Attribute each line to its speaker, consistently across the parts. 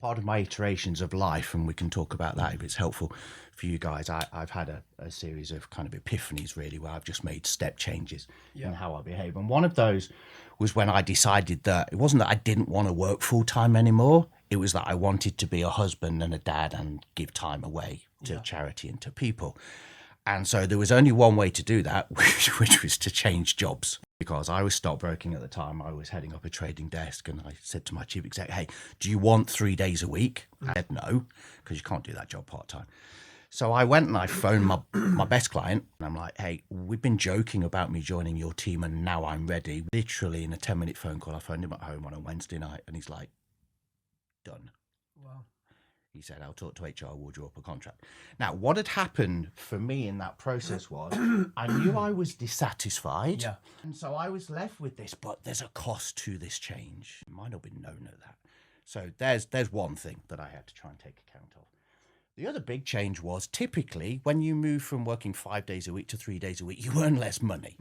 Speaker 1: Part of my iterations of life, and we can talk about that if it's helpful for you guys, I've had a series of kind of epiphanies, really, where I've just made step changes in how I behave. And one of those was when I decided that it wasn't that I didn't want to work full-time anymore. It was that I wanted to be a husband and a dad and give time away to charity and to people. And so there was only one way to do that, which was to change jobs. Because I was stockbroking at the time, I was heading up a trading desk, and I said to my chief exec, hey, do you want 3 days a week? I said no, because you can't do that job part-time. So I went and I phoned my best client, and I'm like, hey, we've been joking about me joining your team, and now I'm ready. Literally in a 10-minute phone call, I phoned him at home on a Wednesday night, and he's like, done. Wow. He said, I'll talk to HR, we'll draw up a contract. Now, what had happened for me in that process was I knew I was dissatisfied. Yeah. And so I was left with this, but there's a cost to this change. It might not have been known of that. So there's one thing that I had to try and take account of. The other big change was typically when you move from working 5 days a week to 3 days a week, you earn less money.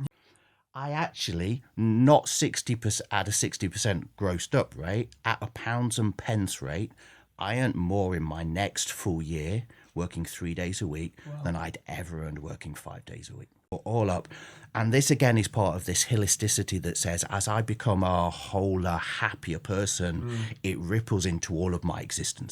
Speaker 1: I actually, not 60% at a 60% grossed up rate, at a pounds and pence rate, I earned more in my next full year working 3 days a week than I'd ever earned working 5 days a week. All up. And this again is part of this holisticity that says as I become a wholer, happier person, it ripples into all of my existence.